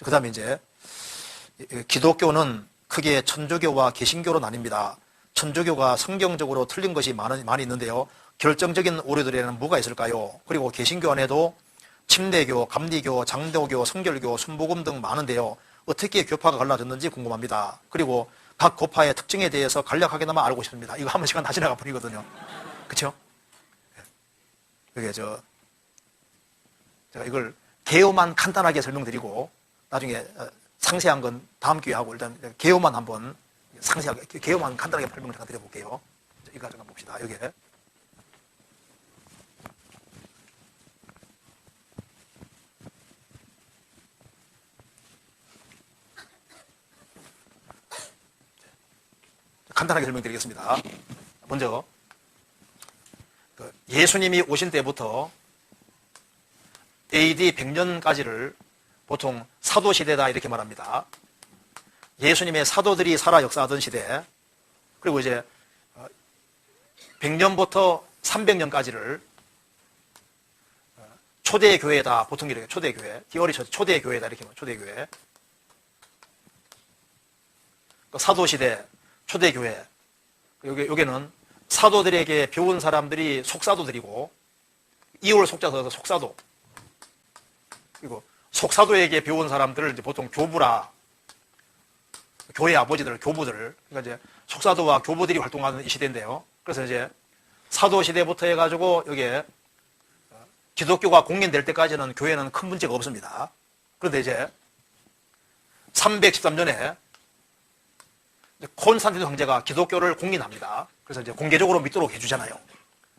그 다음에 이제 기독교는 크게 천주교와 개신교로 나뉩니다. 천주교가 성경적으로 틀린 것이 많이 있는데요. 결정적인 오류들에는 뭐가 있을까요? 그리고 개신교 안에도 침례교, 감리교, 장로교, 성결교, 순복음 등 많은데요. 어떻게 교파가 갈라졌는지 궁금합니다. 그리고 각 교파의 특징에 대해서 간략하게나마 알고 싶습니다. 이거 한 시간 다 지나가 버리거든요. 그렇죠? 제가 이걸 개요만 간단하게 설명드리고 나중에 상세한 건 다음 기회에 하고 일단 개요만 한번 상세하게 개요만 간단하게 설명을 드려볼게요. 이거 잠깐 봅시다. 여기에 간단하게 설명드리겠습니다. 먼저 예수님이 오신 때부터 AD 100년까지를 보통 사도시대다 이렇게 말합니다. 예수님의 사도들이 살아 역사하던 시대, 그리고 이제 100년부터 300년까지를 초대교회다, 보통 이렇게 초대교회, 디어리 초대교회다 이렇게 말합니다. 초대교회, 사도시대, 초대교회, 여기는 사도들에게 배운 사람들이 속사도들이고, 이올 속자 써서 속사도, 그리고 속사도에게 배운 사람들을 이제 보통 교부라, 교회 아버지들, 교부들, 그러니까 이제 속사도와 교부들이 활동하는 이 시대인데요. 그래서 이제 사도 시대부터 해가지고 여기에 기독교가 공인될 때까지는 교회는 큰 문제가 없습니다. 그런데 이제 313년에 콘스탄티누 황제가 기독교를 공인합니다. 그래서 이제 공개적으로 믿도록 해주잖아요.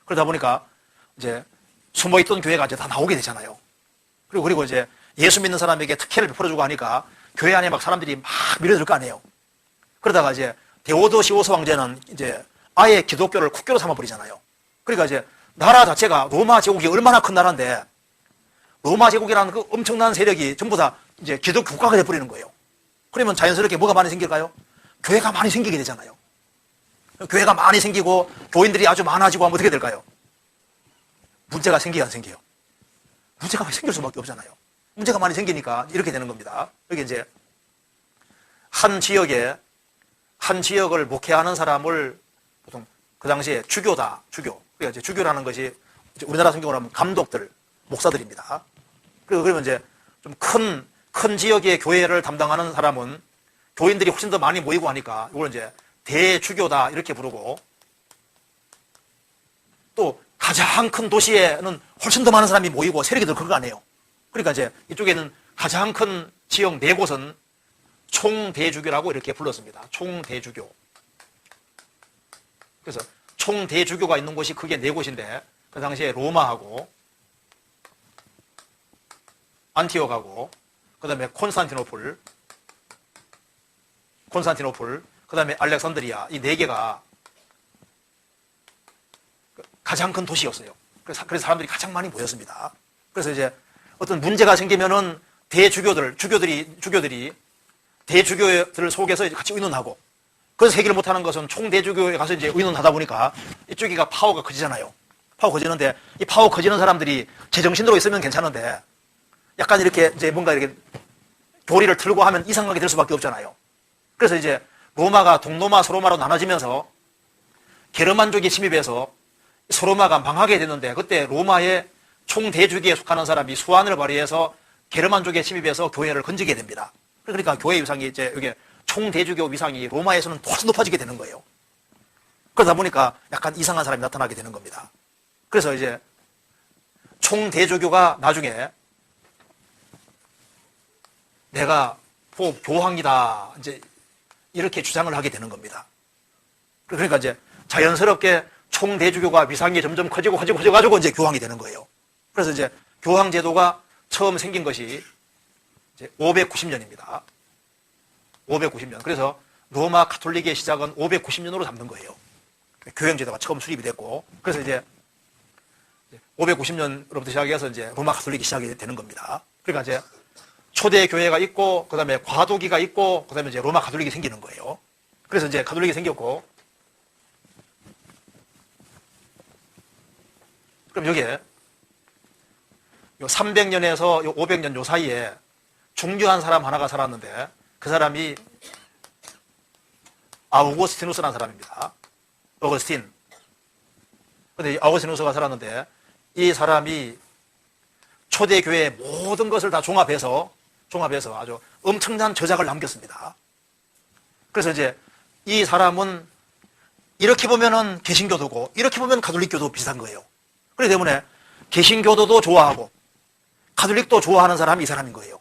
그러다 보니까 이제 숨어있던 교회가 이제 다 나오게 되잖아요. 그리고 이제 예수 믿는 사람에게 특혜를 베풀어주고 하니까 교회 안에 막 사람들이 막 밀어들 거 아니에요. 그러다가 이제 데오도시오스 황제는 이제 아예 기독교를 국교로 삼아버리잖아요. 그러니까 이제 나라 자체가 로마 제국이 얼마나 큰 나라인데 로마 제국이라는 그 엄청난 세력이 전부 다 이제 기독교 국가가 돼버리는 거예요. 그러면 자연스럽게 뭐가 많이 생길까요? 교회가 많이 생기게 되잖아요. 교회가 많이 생기고 교인들이 아주 많아지고 하면 어떻게 될까요? 문제가 생기게 안 생겨요. 문제가 생길 수밖에 없잖아요. 문제가 많이 생기니까 이렇게 되는 겁니다. 여기 이제 한 지역을 목회하는 사람을 보통 그 당시에 주교다, 주교. 그러니까 이제 주교라는 것이 이제 우리나라 성경으로 하면 감독들, 목사들입니다. 그러면 이제 좀 큰 지역의 교회를 담당하는 사람은 교인들이 훨씬 더 많이 모이고 하니까 이걸 이제 대주교다 이렇게 부르고, 또 가장 큰 도시에는 훨씬 더 많은 사람이 모이고 세력이 더 큰 거 아니에요. 그러니까 이제 이쪽에는 가장 큰 지역 4곳은 총대주교라고 이렇게 불렀습니다. 총대주교. 그래서 총대주교가 있는 곳이 크게 4곳인데 그 당시에 로마하고 안티옥하고 그 다음에 콘스탄티노플, 그 다음에 알렉산드리아, 이 4개가 가장 큰 도시였어요. 그래서 사람들이 가장 많이 모였습니다. 그래서 이제 어떤 문제가 생기면은 주교들이 대주교들 속에서 같이 의논하고, 그래서 해결을 못하는 것은 총대주교에 가서 이제 의논하다 보니까 이쪽이가 파워가 커지잖아요. 파워 커지는데 이 파워 커지는 사람들이 제정신으로 있으면 괜찮은데 약간 이렇게 이제 뭔가 이렇게 교리를 틀고 하면 이상하게 될 수밖에 없잖아요. 그래서 이제 로마가 동로마, 서로마로 나눠지면서 게르만족이 침입해서 서로마가 망하게 됐는데, 그때 로마의 총대주교에 속하는 사람이 수완을 발휘해서 게르만족에 침입해서 교회를 건지게 됩니다. 그러니까 교회 위상이 이제 여기 총대주교 위상이 로마에서는 훨씬 높아지게 되는 거예요. 그러다 보니까 약간 이상한 사람이 나타나게 되는 겁니다. 그래서 이제 총대주교가 나중에 내가 교황이다 이제 이렇게 주장을 하게 되는 겁니다. 그러니까 이제 자연스럽게 총대주교가 위상이 점점 커져가지고 이제 교황이 되는 거예요. 그래서 이제 교황 제도가 처음 생긴 것이 이제 590년입니다. 590년. 그래서 로마 가톨릭의 시작은 590년으로 잡는 거예요. 교황 제도가 처음 수립이 됐고, 그래서 이제 590년으로부터 시작해서 이제 로마 가톨릭이 시작이 되는 겁니다. 그러니까 이제 초대 교회가 있고, 그 다음에 과도기가 있고, 그 다음에 이제 로마 가톨릭이 생기는 거예요. 그래서 이제 가톨릭이 생겼고, 그럼 여기에 요 300년에서 요 500년 요 사이에 중요한 사람 하나가 살았는데 그 사람이 아우구스티누스라는 사람입니다. 어거스틴. 근데 아우구스티누스가 살았는데 이 사람이 초대교회의 모든 것을 다 종합해서 아주 엄청난 저작을 남겼습니다. 그래서 이제 이 사람은 이렇게 보면은 개신교도고 이렇게 보면 가톨릭교도 비슷한 거예요. 그렇기 때문에 개신교도도 좋아하고 가톨릭도 좋아하는 사람이 이 사람인 거예요.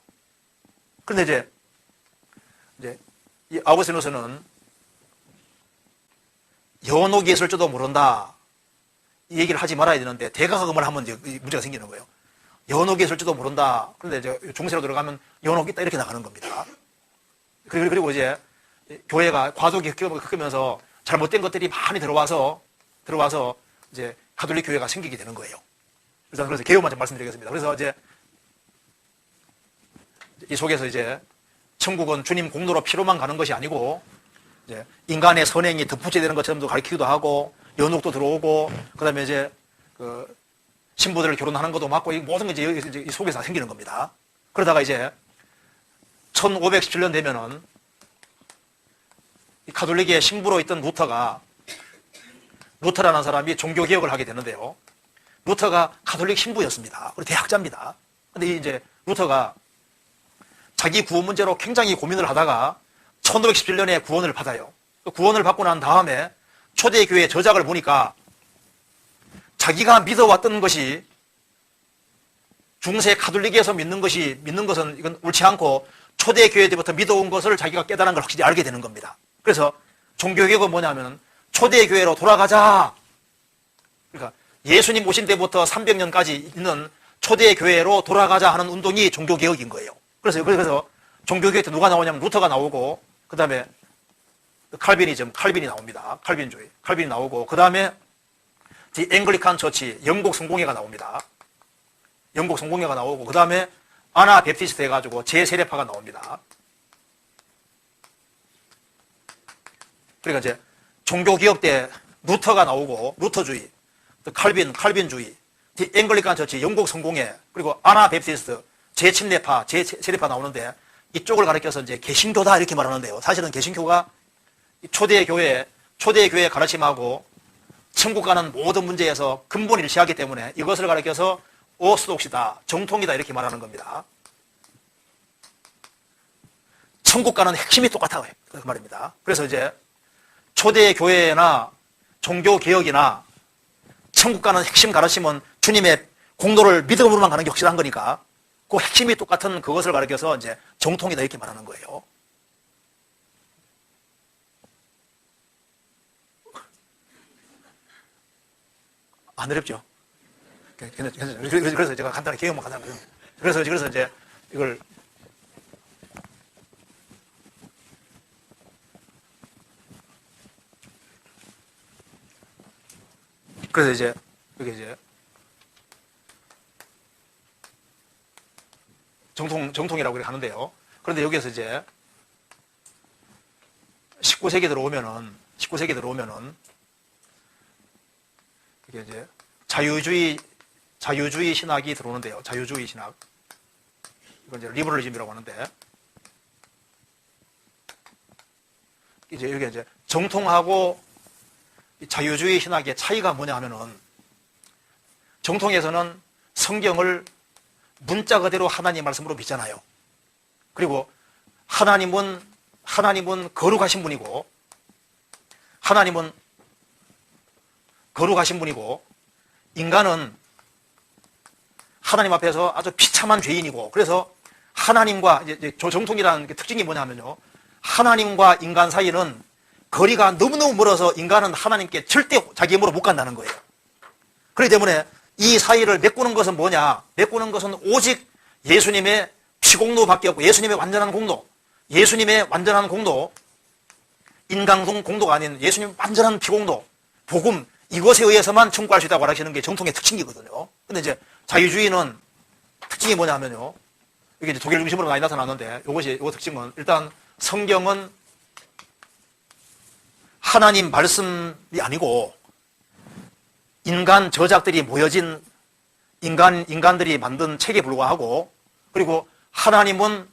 그런데 이제 이 아우구스티누스는 연옥이 있을 줄도 모른다 이 얘기를 하지 말아야 되는데 대가금을 하면 이제 문제가 생기는 거예요. 연옥이 있을 줄도 모른다. 그런데 이제 중세로 들어가면 연옥이 있다 이렇게 나가는 겁니다. 그리고 이제 교회가 과도기 겪으면서 잘못된 것들이 많이 들어와서 이제 가톨릭 교회가 생기게 되는 거예요. 그래서 개요만 좀 말씀드리겠습니다. 그래서 이제 이 속에서 이제 천국은 주님 공로로 피로만 가는 것이 아니고 이제 인간의 선행이 덧붙여되는 것처럼도 가르치기도 하고 연옥도 들어오고 그다음에 이제 그 신부들을 결혼하는 것도 맞고 이 모든 게 이제 이 속에서 다 생기는 겁니다. 그러다가 이제 1517년 되면은 이 가톨릭의 신부로 있던 루터라는 사람이 종교개혁을 하게 되는데요. 루터가 가톨릭 신부였습니다. 그리고 대학자입니다. 근데 이제 루터가 자기 구원 문제로 굉장히 고민을 하다가 1517년에 구원을 받아요. 구원을 받고 난 다음에 초대교회 저작을 보니까 자기가 믿어왔던 것이 중세 가톨릭에서 믿는 것은 이건 옳지 않고 초대교회 때부터 믿어온 것을 자기가 깨달은 걸 확실히 알게 되는 겁니다. 그래서 종교개혁은 뭐냐면 초대교회로 돌아가자. 그러니까 예수님 오신 때부터 300년까지 있는 초대교회로 돌아가자 하는 운동이 종교개혁인 거예요. 그래서 종교개혁 때 누가 나오냐면 루터가 나오고 그 다음에 칼빈이 나옵니다. 칼빈이 나오고 그 다음에 디 앵글리칸 처치 영국 성공회가 나옵니다. 영국 성공회가 나오고 그 다음에 아나 베프티스트 해가지고 제세례파가 나옵니다. 그러니까 이제 종교개혁 때 루터가 나오고 루터주의, 칼빈주의, 디 앵글리칸 처치 영국 성공회 그리고 아나 베프티스트 제침례파, 제세례파 나오는데 이쪽을 가리켜서 이제 개신교다 이렇게 말하는데요. 사실은 개신교가 초대교회 가르침하고 천국 가는 모든 문제에서 근본일치하기 때문에 이것을 가리켜서 오스독시다, 정통이다 이렇게 말하는 겁니다. 천국 가는 핵심이 똑같아요. 그 말입니다. 그래서 이제 초대교회나 종교개혁이나 천국 가는 핵심 가르침은 주님의 공로를 믿음으로만 가는 게 확실한 거니까 그 핵심이 똑같은 그것을 가리켜서 이제 정통이다 이렇게 말하는 거예요. 안 어렵죠? 그래서 제가 간단하게 개요만 간단하게. 그래서 이제 이걸 그래서 이제 이게 이제 정통이라고 이렇게 하는데요. 그런데 여기에서 이제 19세기 들어오면은 이게 이제 자유주의 신학이 들어오는데요. 자유주의 신학. 이건 이제 리버럴리즘이라고 하는데 이제 여기 이제 정통하고 자유주의 신학의 차이가 뭐냐 하면은 정통에서는 성경을 문자 그대로 하나님 말씀으로 믿잖아요. 그리고 하나님은 거룩하신 분이고 인간은 하나님 앞에서 아주 비참한 죄인이고 그래서 하나님과 이제 정통이라는 특징이 뭐냐면요. 하나님과 인간 사이는 거리가 너무너무 멀어서 인간은 하나님께 절대 자기 힘으로 못 간다는 거예요. 그렇기 때문에 이 사이를 메꾸는 것은 뭐냐? 메꾸는 것은 오직 예수님의 피공로밖에 없고 예수님의 완전한 공로, 인간공 공로가 아닌 예수님의 완전한 피공로, 복음 이것에 의해서만 청구할 수 있다고 말하시는 게 정통의 특징이거든요. 근데 이제 자유주의는 특징이 뭐냐 하면요. 이게 이제 독일 중심으로 많이 나타났는데 요 특징은 일단 성경은 하나님 말씀이 아니고 인간 저작들이 모여진 인간들이 만든 책에 불과하고 그리고 하나님은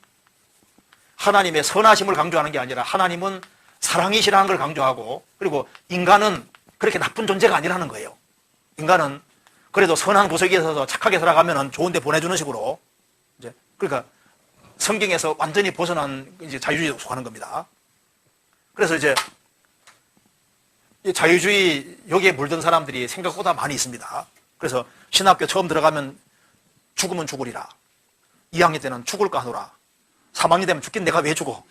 하나님의 선하심을 강조하는 게 아니라 하나님은 사랑이시라는 걸 강조하고, 그리고 인간은 그렇게 나쁜 존재가 아니라는 거예요. 인간은 그래도 선한 구석에 서서 착하게 살아가면 좋은 데 보내주는 식으로, 이제, 그러니까 성경에서 완전히 벗어난 이제 자유주의에 속하는 겁니다. 그래서 이제 이 자유주의 여기에 물든 사람들이 생각보다 많이 있습니다. 그래서 신학교 처음 들어가면 죽으면 죽으리라. 2학년 때는 죽을까 하노라. 3학년 되면 죽긴 내가 왜 죽어?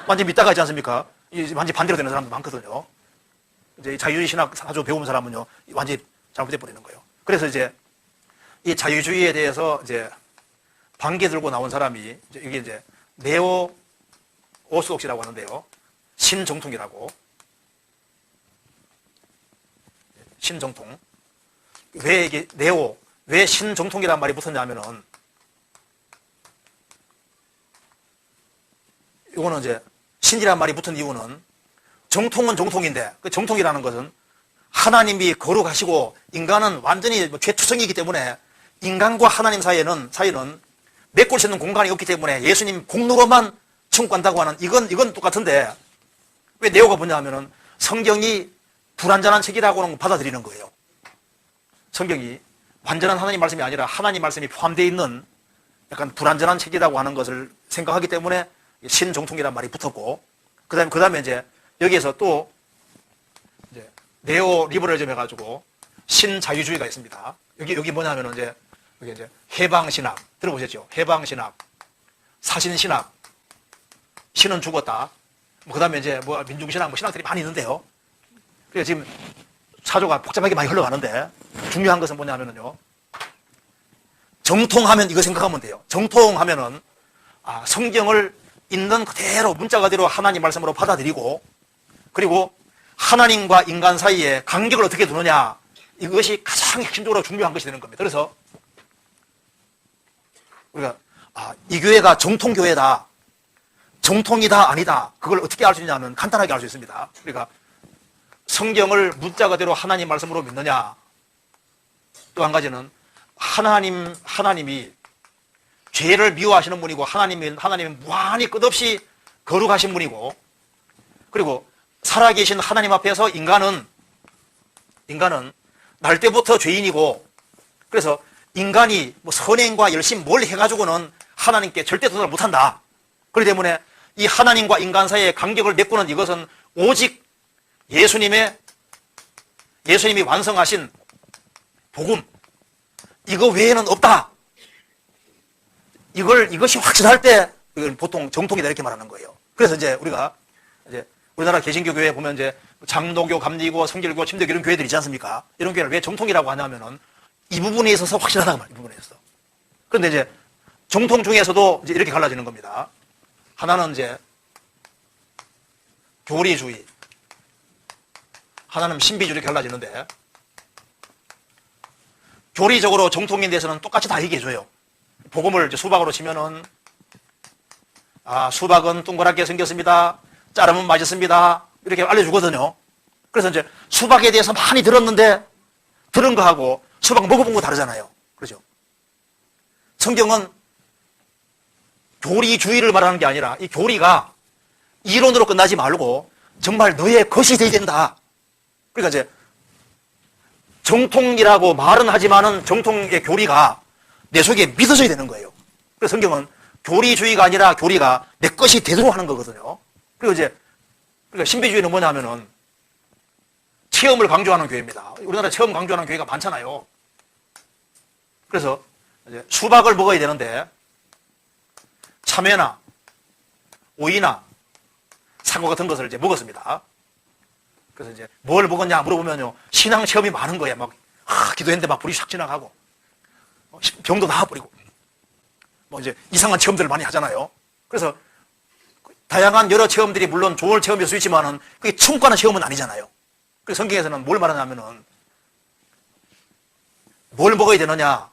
완전 믿다가 있지 않습니까? 완전 반대로 되는 사람도 많거든요. 이제 자유주의 신학 아주 배운 사람은요, 완전히 잘못돼 버리는 거예요. 그래서 이제 이 자유주의에 대해서 이제 반개 들고 나온 사람이 이게 이제 네오 오스독시라고 하는데요. 신정통이라고. 신정통. 왜 이게 왜 신정통이라는 말이 붙었냐면은, 이거는 이제 신이라는 말이 붙은 이유는, 정통은 정통인데, 그 정통이라는 것은 하나님이 거룩하시고 인간은 완전히 죄투성이기 때문에 인간과 하나님 사이에는 메꿀 수 있는 공간이 없기 때문에 예수님 공로로만 천국 간다고 하는, 이건 똑같은데, 왜 네오가 뭐냐 하면은 성경이 불완전한 책이라고는 받아들이는 거예요. 성경이 완전한 하나님 말씀이 아니라 하나님 말씀이 포함되어 있는 약간 불완전한 책이라고 하는 것을 생각하기 때문에 신정통이라는 말이 붙었고, 그 다음에 이제 여기에서 또 이제 네오 리버럴즘 해가지고 신자유주의가 있습니다. 여기 뭐냐면은 이제 여기 이제 해방신학 들어보셨죠? 해방신학, 사신신학, 신은 죽었다. 그 다음에 이제 뭐 민중신학, 신학들이 많이 있는데요. 그래서 지금 사조가 복잡하게 많이 흘러가는데, 중요한 것은 뭐냐면은요, 정통하면 이거 생각하면 돼요. 정통하면은 성경을 있는 그대로 문자 그대로 하나님 말씀으로 받아들이고, 그리고 하나님과 인간 사이에 간격을 어떻게 두느냐, 이것이 가장 핵심적으로 중요한 것이 되는 겁니다. 그래서 우리가 이 교회가 정통교회다, 정통이다 아니다, 그걸 어떻게 알 수 있냐면 간단하게 알 수 있습니다. 그러니까 성경을 문자 그대로 하나님 말씀으로 믿느냐, 또 한 가지는 하나님이 죄를 미워하시는 분이고, 하나님은 무한히 끝없이 거룩하신 분이고, 그리고 살아계신 하나님 앞에서 인간은 날 때부터 죄인이고, 그래서 인간이 뭐 선행과 열심 뭘 해가지고는 하나님께 절대 도달을 못한다. 그렇기 때문에 이 하나님과 인간 사이의 간격을 메꾸는 이것은 오직 예수님이 완성하신 복음, 이거 외에는 없다. 이것이 확실할 때 이건 보통 정통이다 이렇게 말하는 거예요. 그래서 이제 우리나라 개신교 교회 보면 이제 장로교, 감리교, 성결교, 침례교 이런 교회들 있지 않습니까? 이런 교회를 왜 정통이라고 하냐면은 이 부분에 있어서 확실하다고 말이에요. 이 부분에 있어서. 그런데 이제 정통 중에서도 이제 이렇게 갈라지는 겁니다. 하나는 이제 교리주의, 하나는 신비주의 이렇게 갈라지는데, 교리적으로 정통인 데서는 똑같이 다 얘기해줘요. 복음을 이제 수박으로 치면은, 수박은 동그랗게 생겼습니다. 자르면 맛있습니다. 이렇게 알려주거든요. 그래서 이제 수박에 대해서 많이 들었는데, 들은 거하고 수박 먹어본 거 다르잖아요. 그렇죠? 성경은 교리주의를 말하는 게 아니라, 이 교리가 이론으로 끝나지 말고 정말 너의 것이 돼야 된다. 그러니까 이제 정통이라고 말은 하지만은 정통의 교리가 내 속에 믿어져야 되는 거예요. 그래서 성경은 교리주의가 아니라 교리가 내 것이 되도록 하는 거거든요. 그리고 이제 그러니까 신비주의는 뭐냐면은 체험을 강조하는 교회입니다. 우리나라 체험 강조하는 교회가 많잖아요. 그래서 이제 수박을 먹어야 되는데 참외나 오이나 사과 같은 것을 이제 먹었습니다. 그래서 이제 뭘 먹었냐 물어보면요, 신앙 체험이 많은 거예요. 막 기도했는데 막 불이 샥 지나가고 병도 나아버리고 뭐 이제 이상한 체험들을 많이 하잖아요. 그래서 다양한 여러 체험들이 물론 좋은 체험일 수 있지만은 그게 천국 가는 체험은 아니잖아요. 그래서 성경에서는 뭘 말하냐면은 뭘 먹어야 되느냐,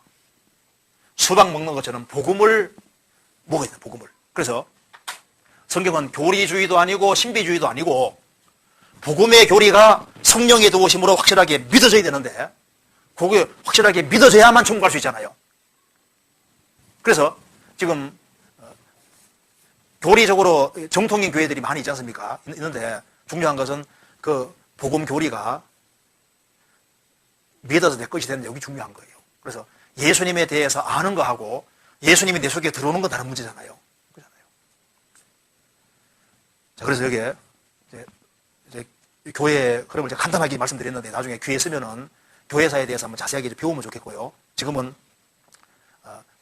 수박 먹는 것처럼 복음을 먹어야 돼요. 복음을. 그래서 성경은 교리주의도 아니고 신비주의도 아니고 복음의 교리가 성령의 도우심으로 확실하게 믿어져야 되는데, 그게 확실하게 믿어져야만 천국 갈 수 있잖아요. 그래서 지금 교리적으로 정통인 교회들이 많이 있지 않습니까? 있는데 중요한 것은 그 복음 교리가 믿어서 내 것이 되는 여기 중요한 거예요. 그래서 예수님에 대해서 아는 거하고 예수님이 내 속에 들어오는 건 다른 문제잖아요. 그렇잖아요. 자, 그래서 여기에 이제 교회 흐름을 제가 간단하게 말씀드렸는데 나중에 귀에 쓰면은 교회사에 대해서 한번 자세하게 배우면 좋겠고요. 지금은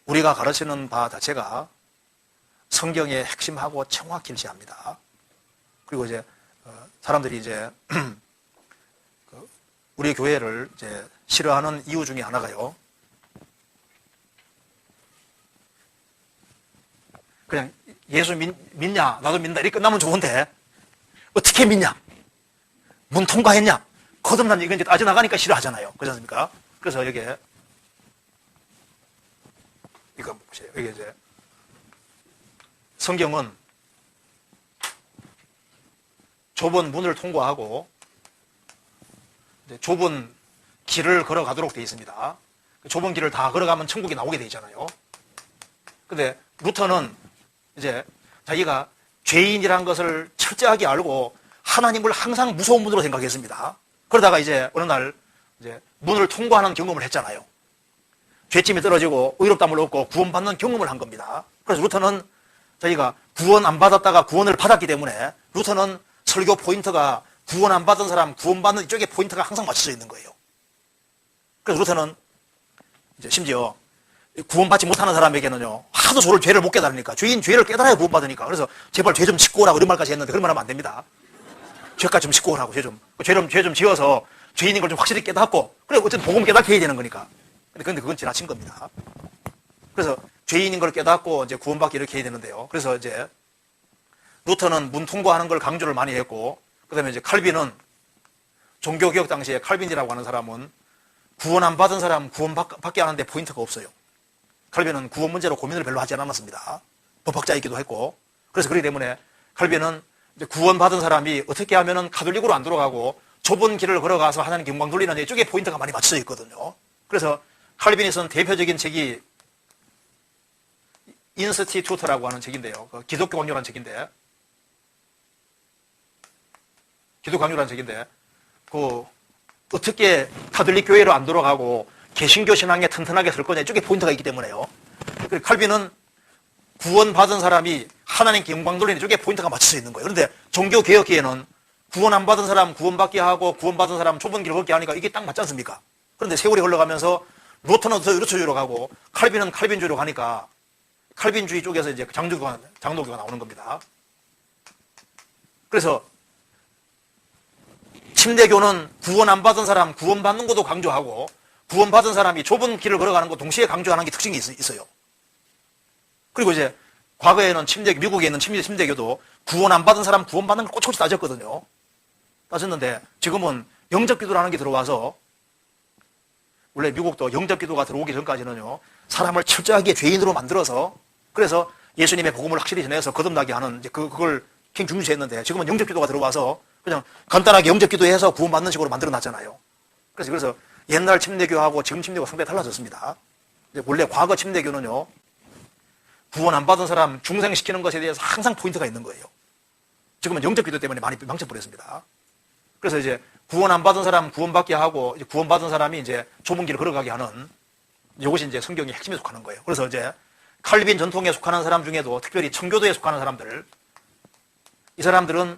우리가 가르치는 바 자체가 성경의 핵심하고 정확히 일치합니다. 그리고 이제 사람들이 이제 우리 교회를 이제 싫어하는 이유 중에 하나가요. 그냥 예수 믿냐? 나도 믿는다. 이렇게 끝나면 좋은데 어떻게 믿냐? 문 통과했냐? 거듭난 이건 이제 따져나가니까 싫어하잖아요. 그렇지 않습니까? 그래서 여기에 이거 보세요. 여기 이제 성경은 좁은 문을 통과하고 좁은 길을 걸어가도록 되어 있습니다. 좁은 길을 다 걸어가면 천국이 나오게 되어 있잖아요. 근데 루터는 이제 자기가 죄인이라는 것을 철저하게 알고 하나님을 항상 무서운 분으로 생각했습니다. 그러다가 이제 어느 날 이제 문을 통과하는 경험을 했잖아요. 죄짐이 떨어지고 의롭다함을 얻고 구원받는 경험을 한 겁니다. 그래서 루터는 자기가 구원 안 받았다가 구원을 받았기 때문에 루터는 설교 포인트가 구원 안 받은 사람, 구원받는 이쪽에 포인트가 항상 맞춰져 있는 거예요. 그래서 루터는 이제 심지어 구원받지 못하는 사람에게는요, 하도 저를 죄를 못 깨달으니까, 죄를 깨달아야 구원받으니까, 그래서 제발 죄 좀 씻고 오라고 이런 말까지 했는데, 그런 말 하면 안 됩니다. 죄까지 좀 씻고 오라고, 죄 좀 지어서 죄인인 걸 좀 확실히 깨닫고, 그래, 어쨌든 복음 깨닫게 해야 되는 거니까. 근데 그건 지나친 겁니다. 그래서 죄인인 걸 깨닫고 이제 구원받기 이렇게 해야 되는데요. 그래서 이제 루터는 문 통과하는 걸 강조를 많이 했고, 그 다음에 이제 칼빈은 종교개혁 당시에 칼빈이라고 하는 사람은 구원 안 받은 사람 구원받게 하는데 포인트가 없어요. 칼빈은 구원 문제로 고민을 별로 하지 않았습니다. 법학자이기도 했고. 그래서 그렇기 때문에 칼빈은 이제 구원받은 사람이 어떻게 하면은 가톨릭으로 안 돌아가고 좁은 길을 걸어가서 하나님 영광 돌리는 이쪽에 포인트가 많이 맞춰져 있거든요. 그래서 칼빈이 쓴 대표적인 책이 인스티튜트라고 하는 책인데요. 기독교 강요라는 책인데, 어떻게 가톨릭 교회로 안 돌아가고 개신교 신앙에 튼튼하게 설 거냐, 이쪽에 포인트가 있기 때문에요. 칼빈은 구원받은 사람이 하나님께 영광 돌리는 쪽에 포인트가 맞춰져 있는 거예요. 그런데 종교개혁기에는 구원 안 받은 사람 구원받게 하고 구원받은 사람 좁은 길을 걷게 하니까 이게 딱 맞지 않습니까? 그런데 세월이 흘러가면서 루터는 더 루터주의로 가고 칼빈은 칼빈주의로 가니까 칼빈주의 쪽에서 이제 장로교가 나오는 겁니다. 그래서 침례교는 구원 안 받은 사람 구원받는 것도 강조하고 구원받은 사람이 좁은 길을 걸어가는 것 동시에 강조하는 게 특징이 있어요. 그리고 이제 과거에는 미국에 있는 침례교도 구원 안 받은 사람 구원받는 걸 꼬치꼬치 따졌거든요. 따졌는데 지금은 영접기도라는 게 들어와서, 원래 미국도 영접기도가 들어오기 전까지는요, 사람을 철저하게 죄인으로 만들어서, 그래서 예수님의 복음을 확실히 전해서 거듭나게 하는 이제 그걸 굉장히 중요시했는데, 지금은 영접기도가 들어와서 그냥 간단하게 영접기도해서 구원받는 식으로 만들어 놨잖아요. 그래서 옛날 침례교하고 지금 침례교가 상당히 달라졌습니다. 원래 과거 침례교는요, 구원 안 받은 사람 중생시키는 것에 대해서 항상 포인트가 있는 거예요. 지금은 영접기도 때문에 많이 망쳐버렸습니다. 그래서 이제 구원 안 받은 사람 구원받게 하고, 이제 구원받은 사람이 이제 좁은 길을 걸어가게 하는, 이것이 이제 성경의 핵심에 속하는 거예요. 그래서 이제 칼빈 전통에 속하는 사람 중에도 특별히 청교도에 속하는 사람들, 이 사람들은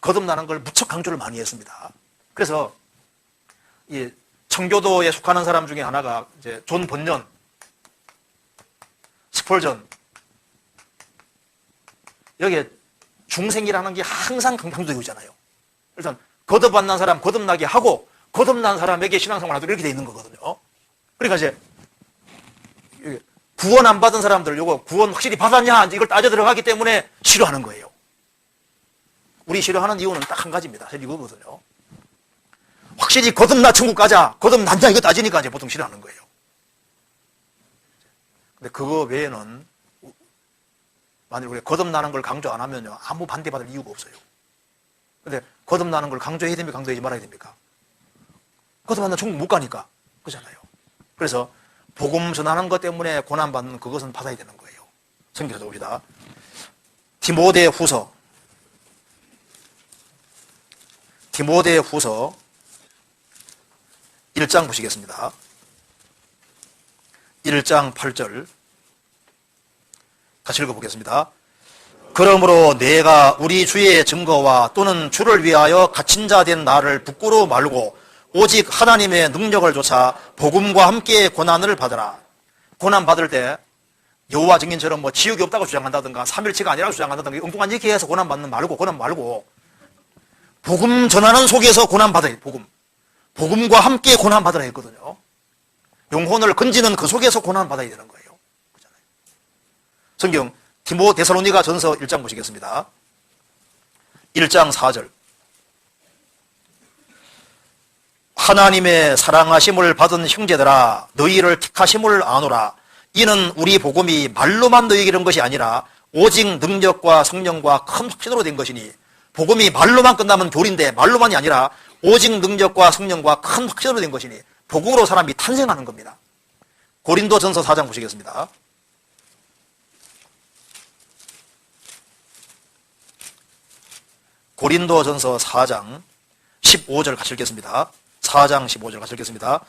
거듭나는 걸 무척 강조를 많이 했습니다. 그래서 이 청교도에 속하는 사람 중에 하나가 이제 존 번연, 스펄전, 여기에 중생이라는 게 항상 강조되고 있잖아요. 일단 거듭받는 사람 거듭나게 하고 거듭난 사람에게 신앙생활 하도록 이렇게 돼 있는 거거든요. 그러니까 이제 구원 안 받은 사람들, 요거 구원 확실히 받았냐 이걸 따져 들어가기 때문에 싫어하는 거예요. 우리 싫어하는 이유는 딱 한 가지입니다. 사실 이거거든요. 확실히 거듭나 천국 가자, 거듭난다 이거 따지니까 이제 보통 싫어하는 거예요. 근데 그거 외에는 만약 우리가 거듭나는 걸 강조 안 하면요, 아무 반대받을 이유가 없어요. 근데 거듭나는 걸 강조해야 됩니까? 강조하지 말아야 됩니까? 거듭나면 천국 못 가니까. 그렇잖아요. 그래서 복음 전하는 것 때문에 고난받는 그것은 받아야 되는 거예요. 성경에서 봅시다. 디모데후서 1장 보시겠습니다. 1장 8절 같이 읽어보겠습니다. 그러므로 내가 우리 주의 증거와 또는 주를 위하여 갇힌 자 된 나를 부끄러워 말고 오직 하나님의 능력을 조차 복음과 함께 고난을 받으라. 고난 받을 때 여호와 증인처럼 뭐 지옥이 없다고 주장한다든가 삼일체가 아니라고 주장한다든가 엉뚱한 얘기해서 고난 말고 복음 전하는 속에서 고난 받아야 복음과 함께 고난 받으라 했거든요. 영혼을 건지는 그 속에서 고난 받아야 되는 거예요. 그렇잖아요. 성경 데살로니가 전서 1장 보시겠습니다. 1장 4절 하나님의 사랑하심을 받은 형제들아 너희를 택하심을 아노라. 이는 우리 복음이 말로만 너희에게 이른 것이 아니라 오직 능력과 성령과 큰 확신으로 된 것이니 복음이 말로만 끝나면 교리인데 말로만이 아니라 오직 능력과 성령과 큰 확신으로 된 것이니 복음으로 사람이 탄생하는 겁니다. 고린도전서 4장 보시겠습니다. 고린도전서 4장 15절 같이 읽겠습니다. 4장 15절 같이 읽겠습니다.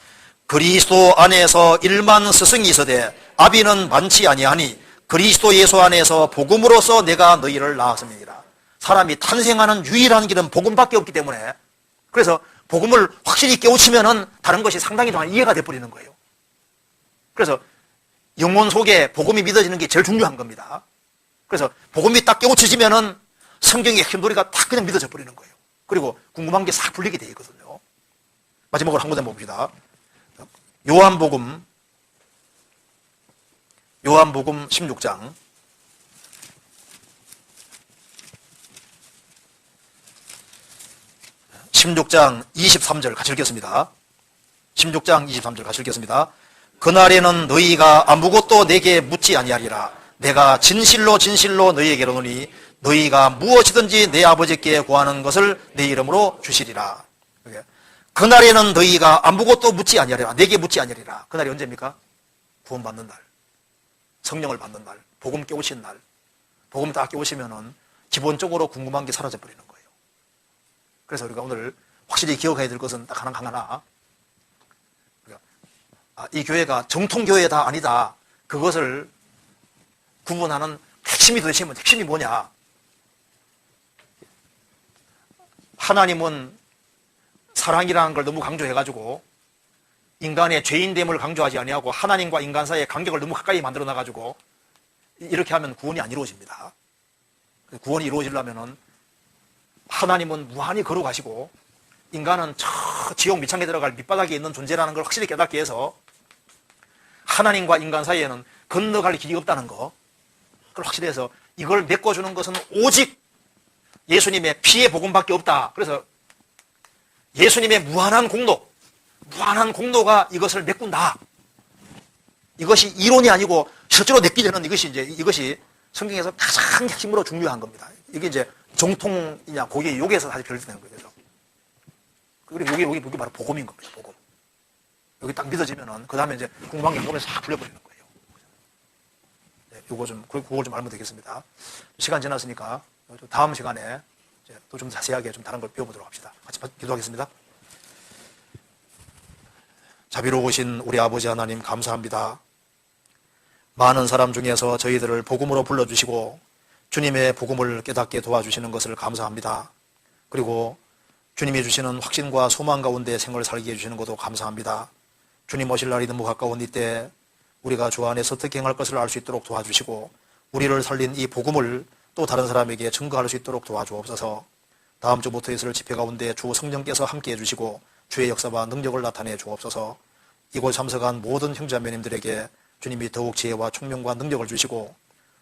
그리스도 안에서 일만 스승이 있으되 아비는 많지 아니하니 그리스도 예수 안에서 복음으로서 내가 너희를 낳았음이니라. 사람이 탄생하는 유일한 길은 복음밖에 없기 때문에 그래서 복음을 확실히 깨우치면은 다른 것이 상당히 좀 이해가 돼버리는 거예요. 그래서 영혼 속에 복음이 믿어지는 게 제일 중요한 겁니다. 그래서 복음이 딱 깨우쳐지면은 성경의 핵심도리가 딱 그냥 믿어져 버리는 거예요. 그리고 궁금한 게 싹 풀리게 되어 있거든요. 마지막으로 한 군데 봅시다. 요한복음 16장 23절 같이 읽겠습니다. 16장 23절 같이 읽겠습니다. 그날에는 너희가 아무것도 내게 묻지 아니하리라. 내가 진실로 너희에게 이르노니 너희가 무엇이든지 내 아버지께 구하는 것을 내 이름으로 주시리라. 그날에는 너희가 아무것도 묻지 아니하리라. 내게 묻지 아니하리라. 그날이 언제입니까? 구원받는 날, 성령을 받는 날, 복음 깨우친 날. 복음 다 깨우시면은 기본적으로 궁금한 게 사라져 버리는 거예요. 그래서 우리가 오늘 확실히 기억해야 될 것은 딱 하나. 이 교회가 정통교회다 아니다. 그것을 구분하는 핵심이 뭐냐? 하나님은 사랑이라는 걸 너무 강조해가지고 인간의 죄인됨을 강조하지 아니하고 하나님과 인간 사이의 간격을 너무 가까이 만들어놔가지고 이렇게 하면 구원이 안 이루어집니다. 구원이 이루어지려면은 하나님은 무한히 걸어가시고 인간은 저 지옥 밑창에 들어갈 밑바닥에 있는 존재라는 걸 확실히 깨닫게 해서 하나님과 인간 사이에는 건너갈 길이 없다는 거 그걸 확실히 해서 이걸 메꿔주는 것은 오직 예수님의 피의 복음밖에 없다. 그래서 예수님의 무한한 공로가 이것을 메꾼다. 이것이 이론이 아니고 실제로 느끼는 이것이 성경에서 가장 핵심으로 중요한 겁니다. 이게 이제 정통이냐 고기의 여기에서 사실 결정되는 거죠. 그리고 여기 바로 복음인 겁니다. 복음. 여기 딱 믿어지면은 그 다음에 이제 궁금한 게 복음에서 싹 풀려버리는 거예요. 네, 그걸 좀 알면 되겠습니다. 시간 지났으니까 다음 시간에 또 좀 자세하게 좀 다른 걸 배워보도록 합시다. 같이 기도하겠습니다. 자비로우신 우리 아버지 하나님 감사합니다. 많은 사람 중에서 저희들을 복음으로 불러주시고 주님의 복음을 깨닫게 도와주시는 것을 감사합니다. 그리고 주님이 주시는 확신과 소망 가운데 생을 살게 해주시는 것도 감사합니다. 주님 오실 날이 너무 가까운 이때 우리가 주 안에서 어떻게 행할 것을 알 수 있도록 도와주시고 우리를 살린 이 복음을 또 다른 사람에게 증거할 수 있도록 도와주옵소서. 다음 주부터 있을 집회 가운데 주 성령께서 함께 해주시고 주의 역사와 능력을 나타내 주옵소서. 이곳 참석한 모든 형제자매님들에게 주님이 더욱 지혜와 총명과 능력을 주시고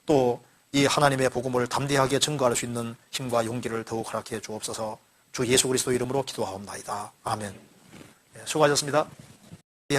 또 이 하나님의 복음을 담대하게 증거할 수 있는 힘과 용기를 더욱 허락해 주옵소서. 주 예수 그리스도 이름으로 기도하옵나이다. 아멘. 수고하셨습니다.